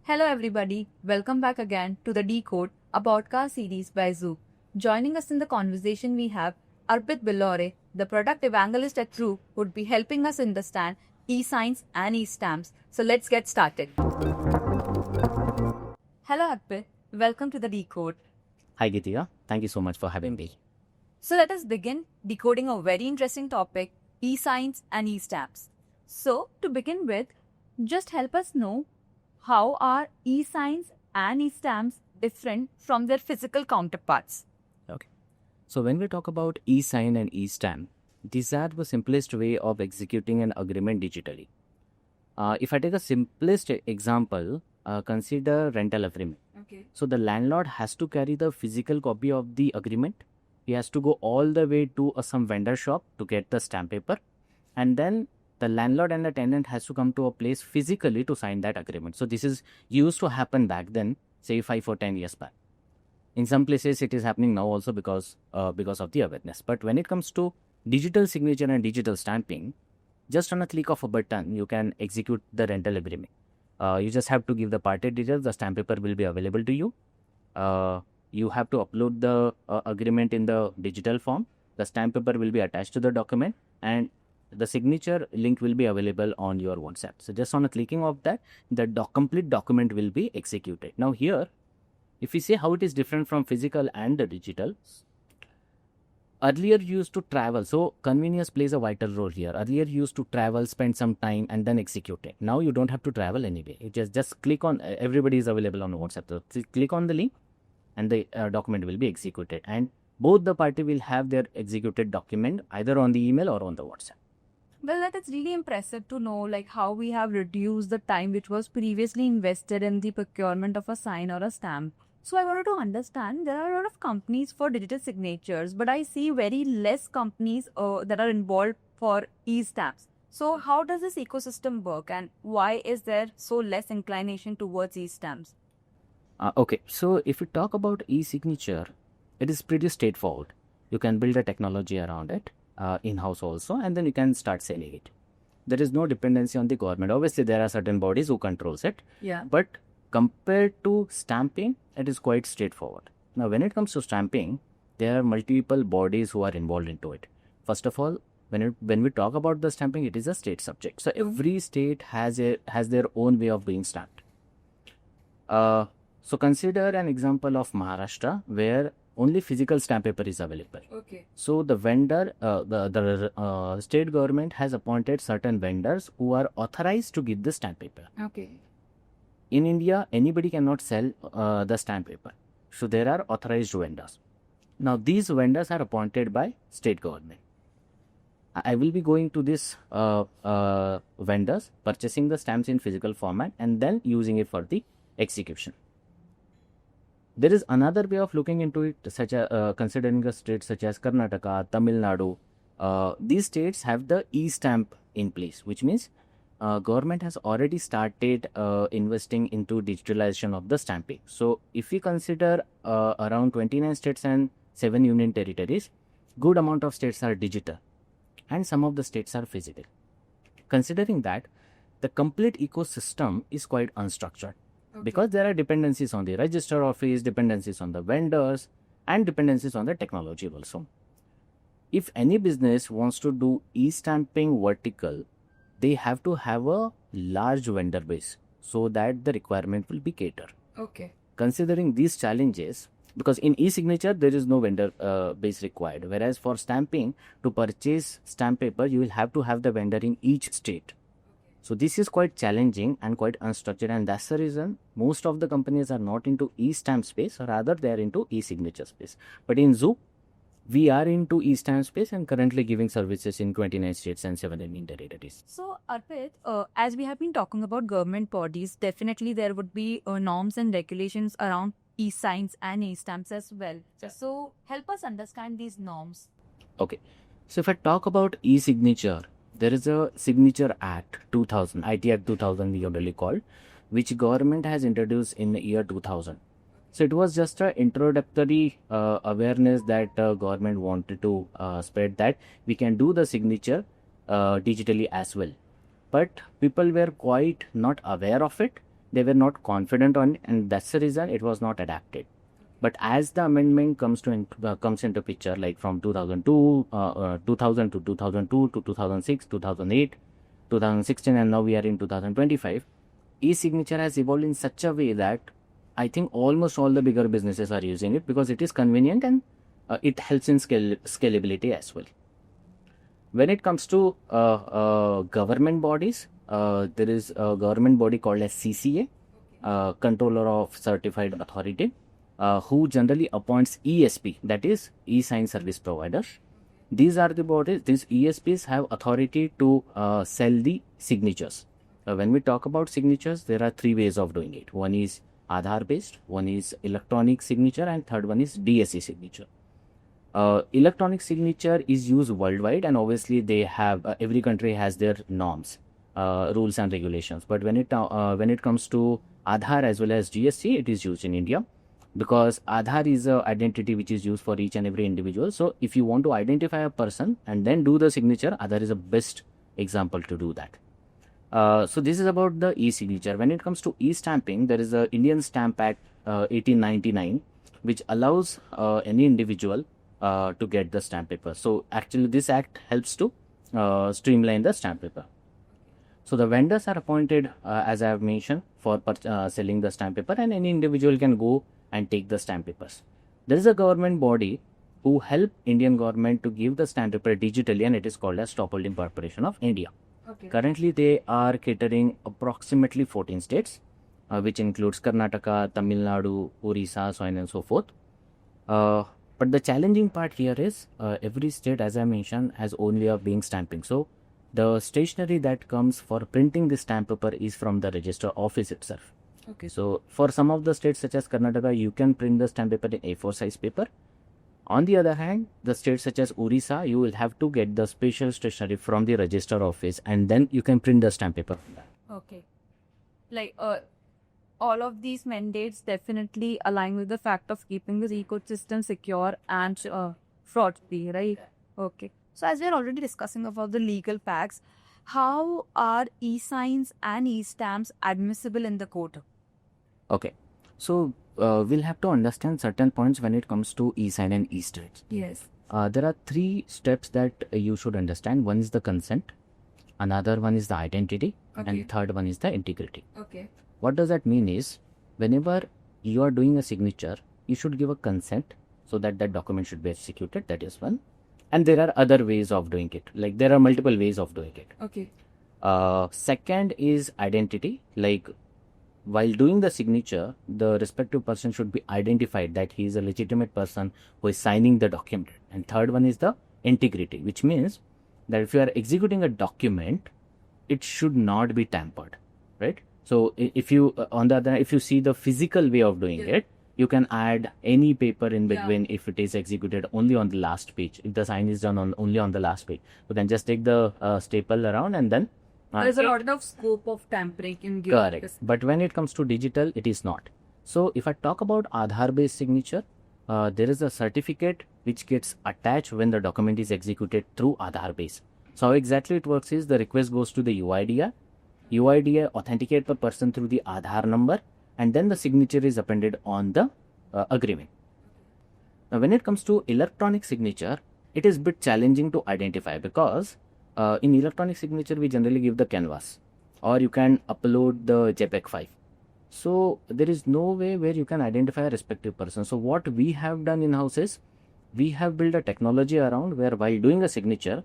Hello everybody, welcome back again to the Decode, a podcast series by Zoo. Joining us in the conversation we have Arpit Billore, the product evangelist at True, would be helping us understand eSigns and eStamps. So let's get started. Hello Arpit, welcome to the Decode. Hi Gitya, thank you so much for having me. So let us begin decoding a very interesting topic, eSigns and eStamps. So to begin with, just help us know how are eSigns and eStamps different from their physical counterparts? Okay. So when we talk about eSign and eStamp, these are the simplest way of executing an agreement digitally. If I take a simplest example, consider rental agreement. Okay. So the landlord has to carry the physical copy of the agreement. He has to go all the way to some vendor shop to get the stamp paper, and then the landlord and the tenant has to come to a place physically to sign that agreement. So this is used to happen back then, say 5 or 10 years back. In some places it is happening now also because of the awareness. But when it comes to digital signature and digital stamping, just on a click of a button, you can execute the rental agreement. You just have to give the party details, the stamp paper will be available to you. You have to upload the agreement in the digital form. The stamp paper will be attached to the document, and the signature link will be available on your WhatsApp. So just on a clicking of that, the complete document will be executed. Now here, if we say how it is different from physical and the digital, earlier you used to travel. So convenience plays a vital role here. Earlier you used to travel, spend some time and then execute it. Now you don't have to travel anyway. You just click on, everybody is available on WhatsApp. So click on the link and the document will be executed. And both the party will have their executed document either on the email or on the WhatsApp. Well, that is really impressive to know how we have reduced the time which was previously invested in the procurement of a sign or a stamp. So I wanted to understand, there are a lot of companies for digital signatures, but I see very less companies that are involved for eStamps. So how does this ecosystem work, and why is there so less inclination towards eStamps? Okay, so if we talk about e-signature, it is pretty straightforward. You can build a technology around it. In-house also, and then you can start selling it. There is no dependency on the government. Obviously, there are certain bodies who controls it. Yeah. But compared to stamping, it is quite straightforward. Now, when it comes to stamping, there are multiple bodies who are involved into it. First of all, when we talk about the stamping, it is a state subject. So every state has their own way of being stamped. So consider an example of Maharashtra where only physical stamp paper is available. Okay. So the vendor, the state government has appointed certain vendors who are authorized to give the stamp paper. Okay. In India, anybody cannot sell the stamp paper. So there are authorized vendors. Now these vendors are appointed by state government. I will be going to these vendors, purchasing the stamps in physical format and then using it for the execution. There is another way of looking into it, such as considering a state such as Karnataka, Tamil Nadu. These states have the eStamp in place, which means government has already started investing into digitalization of the stamping. So if we consider around 29 states and 7 union territories, good amount of states are digital and some of the states are physical. Considering that, the complete ecosystem is quite unstructured. Okay. Because there are dependencies on the register office, dependencies on the vendors, and dependencies on the technology also. If any business wants to do e-stamping vertical, they have to have a large vendor base so that the requirement will be catered. Okay. Considering these challenges, because in e-signature there is no vendor base required, whereas for stamping, to purchase stamp paper, you will have to have the vendor in each state. So this is quite challenging and quite unstructured, and that's the reason most of the companies are not into eStamp space, or rather they are into e-signature space. But in Zoo, we are into eStamp space and currently giving services in 29 states and 7 union territories. So Arpit, as we have been talking about government bodies, definitely there would be norms and regulations around eSigns and eStamps as well. Yeah. So help us understand these norms. Okay, so if I talk about e-signature, there is a Signature Act 2000, IT Act 2000 we usually called, which government has introduced in the year 2000. So it was just an introductory awareness that government wanted to spread, that we can do the signature digitally as well. But people were quite not aware of it, they were not confident on it, and that's the reason it was not adapted. But as the amendment comes into picture, like from 2002, 2000 to 2002 to 2006, 2008, 2016, and now we are in 2025, e-signature has evolved in such a way that I think almost all the bigger businesses are using it because it is convenient and it helps in scalability as well. When it comes to government bodies, there is a government body called as CCA, Controller of Certified Authority, who generally appoints ESP, that is eSign Service Provider. These are the bodies, these ESPs have authority to sell the signatures. When we talk about signatures, there are three ways of doing it. One is Aadhaar based, one is electronic signature, and third one is DSE signature. Electronic signature is used worldwide, and obviously they have every country has their norms, rules and regulations. But when it comes to Aadhaar as well as GST, it is used in India because Aadhaar is an identity which is used for each and every individual. So if you want to identify a person and then do the signature, Aadhaar is the best example to do that. So this is about the e-signature. When it comes to e-stamping, there is the Indian Stamp Act 1899, which allows any individual to get the stamp paper. So actually this act helps to streamline the stamp paper. So the vendors are appointed, as I have mentioned, for selling the stamp paper, and any individual can go and take the stamp papers. There is a government body who help Indian government to give the stamp paper digitally, and it is called as Stop Holding Corporation of India. Okay. Currently, they are catering approximately 14 states, which includes Karnataka, Tamil Nadu, Orissa, so on and so forth. But the challenging part here is every state, as I mentioned, has only a being stamping. So the stationery that comes for printing the stamp paper is from the register office itself. Okay. So for some of the states such as Karnataka, you can print the stamp paper in A4 size paper. On the other hand, the states such as Orissa, you will have to get the special stationery from the register office, and then you can print the stamp paper. Okay. Like all of these mandates definitely align with the fact of keeping this ecosystem secure and fraud-free, right? Okay. So as we're already discussing about the legal packs, how are eSigns and eStamps admissible in the court? Okay. So we'll have to understand certain points when it comes to eSign and eStamps. Yes. There are three steps that you should understand. One is the consent, another one is the identity, and third one is the integrity. Okay. What does that mean is, whenever you are doing a signature, you should give a consent so that that document should be executed. That is one. And there are other ways of doing it. Like there are multiple ways of doing it. Okay. Second is identity. Like while doing the signature, the respective person should be identified that he is a legitimate person who is signing the document. And third one is the integrity, which means that if you are executing a document, it should not be tampered, right? So if you, on the other hand, if you see the physical way of doing it, you can add any paper in between if it is executed only on the last page. If the sign is done only on the last page, you can just take the staple around and then there's a lot of scope of tampering in correct. But when it comes to digital, it is not. So if I talk about Aadhaar based signature, there is a certificate which gets attached when the document is executed through Aadhaar base. So how exactly it works is the request goes to the UIDAI. UIDAI authenticate the person through the Aadhaar number, and then the signature is appended on the agreement. Now when it comes to electronic signature, it is a bit challenging to identify because in electronic signature we generally give the canvas, or you can upload the JPEG file. So there is no way where you can identify a respective person. So what we have done in-house is we have built a technology around where while doing a signature,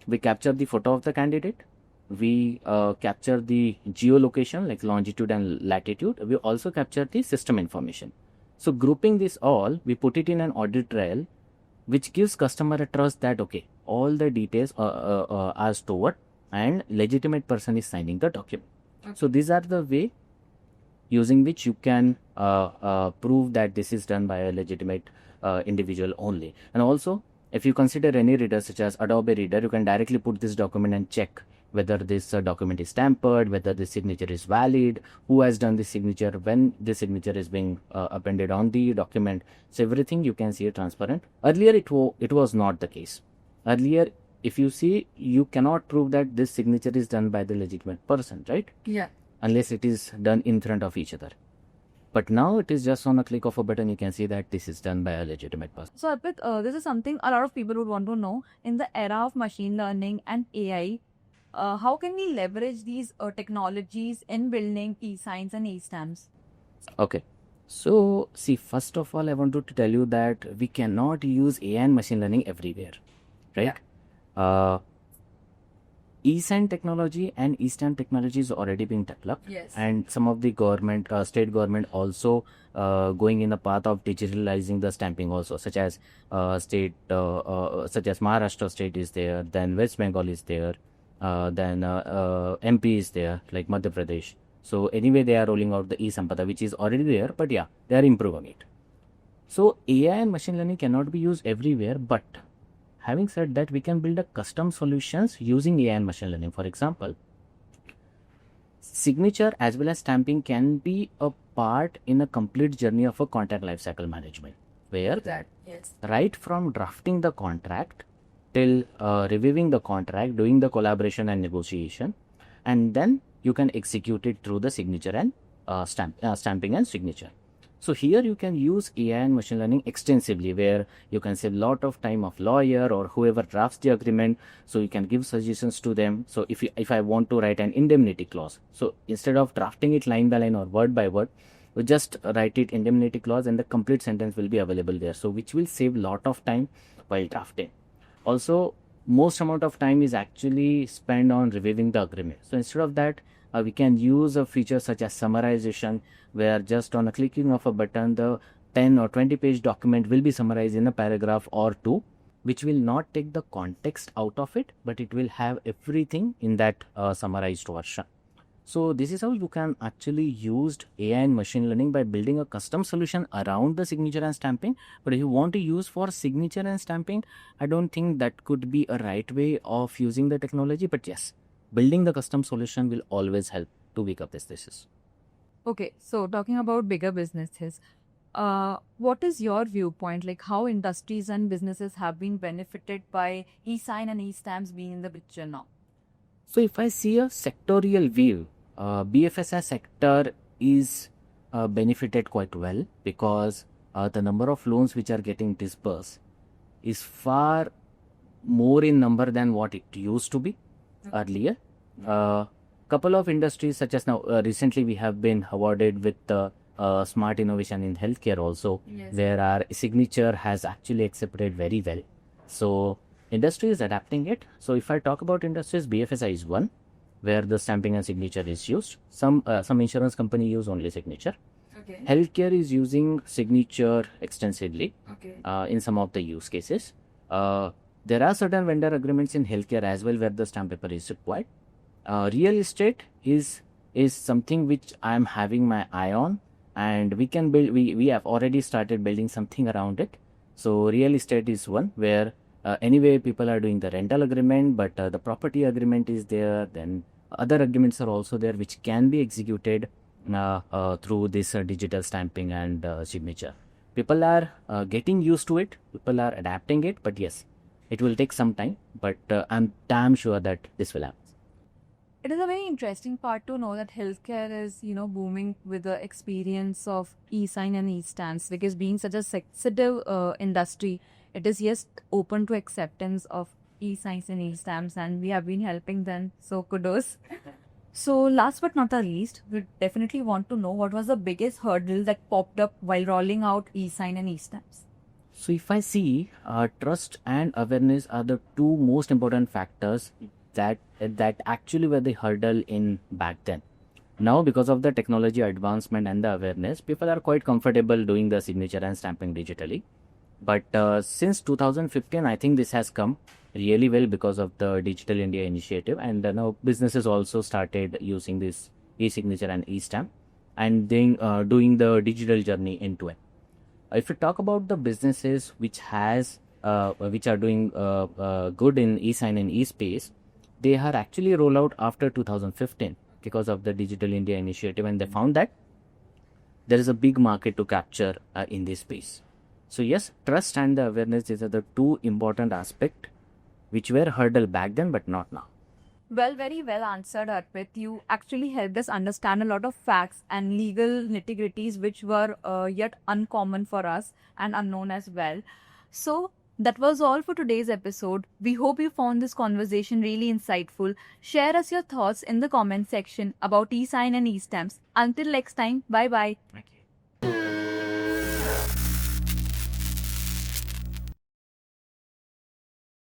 we capture the photo of the candidate, we capture the geolocation like longitude and latitude, we also capture the system information. So grouping this all, we put it in an audit trail, which gives customer a trust that okay, all the details are stored and legitimate person is signing the document. So these are the way using which you can prove that this is done by a legitimate individual only. And also, if you consider any reader such as Adobe Reader, you can directly put this document and check whether this document is tampered, whether the signature is valid, who has done the signature, when the signature is being appended on the document. So everything you can see it transparent. Earlier it was not the case. Earlier, if you see, you cannot prove that this signature is done by the legitimate person, right? Yeah. unless it is done in front of each other. But now it is just on a click of a button, you can see that this is done by a legitimate person. So, Arpit, this is something a lot of people would want to know. In the era of machine learning and AI, how can we leverage these technologies in building eSigns and eStamps? Okay. So, see, first of all, I wanted to tell you that we cannot use AI and machine learning everywhere, right? eSign technology and eStamp technology is already being developed. Yes. And some of the government, state government also going in the path of digitalizing the stamping also, such as such as Maharashtra state is there, then West Bengal is there, then MP is there, like Madhya Pradesh. So anyway, they are rolling out the eSampada, which is already there, but yeah, they are improving it. So AI and machine learning cannot be used everywhere, but having said that, we can build a custom solutions using AI and machine learning. For example, signature as well as stamping can be a part in a complete journey of a contract lifecycle management, where Yes. right from drafting the contract till reviewing the contract, doing the collaboration and negotiation, and then you can execute it through the signature and stamping and signature. So here you can use AI and machine learning extensively, where you can save a lot of time of lawyer or whoever drafts the agreement. So you can give suggestions to them. So if I want to write an indemnity clause, so instead of drafting it line by line or word by word, we just write it indemnity clause and the complete sentence will be available there. So which will save a lot of time while drafting. Also, most amount of time is actually spent on reviewing the agreement. So instead of that, we can use a feature such as summarization, where just on a clicking of a button, the 10 or 20 page document will be summarized in a paragraph or two, which will not take the context out of it, but it will have everything in that summarized version. So this is how you can actually use AI and machine learning by building a custom solution around the signature and stamping. But if you want to use for signature and stamping, I don't think that could be a right way of using the technology. But yes, building the custom solution will always help to wake up this thesis. Okay, so talking about bigger businesses, what is your viewpoint? Like how industries and businesses have been benefited by eSign and eStamps being in the picture now? So if I see a sectorial view, BFSI sector is benefited quite well, because the number of loans which are getting disbursed is far more in number than what it used to be earlier. Couple of industries, such as now recently we have been awarded with the smart innovation in healthcare also, Yes. where our signature has actually accepted very well. So industry is adapting it. So if I talk about industries, BFSI is one, where the stamping and signature is used. Some insurance company use only signature. Okay. Healthcare is using signature extensively Okay. in some of the use cases. There are certain vendor agreements in healthcare as well, where the stamp paper is required. Real estate is something which I am having my eye on, and we can build. We have already started building something around it. So real estate is one where anyway people are doing the rental agreement, but the property agreement is there. Then other agreements are also there, which can be executed through this digital stamping and signature. People are getting used to it. People are adapting it, but yes, it will take some time. But I'm damn sure that this will happen. It is a very interesting part to know that healthcare is, booming with the experience of eSign and eStamps, because being such a sensitive industry, it is just open to acceptance of eSigns and eStamps, and we have been helping them. So kudos. So last but not the least, we definitely want to know what was the biggest hurdle that popped up while rolling out eSign and eStamps. So if I see, trust and awareness are the two most important factors that actually were the hurdle in back then. Now, because of the technology advancement and the awareness, people are quite comfortable doing the signature and stamping digitally. But since 2015, I think this has come really well because of the Digital India initiative, and now businesses also started using this e-signature and e-stamp, and then doing the digital journey end to end. If you talk about the businesses which are doing good in eSign and eSpace, they are actually rolled out after 2015 because of the Digital India initiative, and they found that there is a big market to capture in this space. So yes, trust and the awareness, these are the two important aspects which were hurdle back then but not now. Well, very well answered, Arpit. You actually helped us understand a lot of facts and legal nitty-gritties which were yet uncommon for us and unknown as well. So, that was all for today's episode. We hope you found this conversation really insightful. Share us your thoughts in the comment section about eSign and eStamps. Until next time, bye bye. Okay.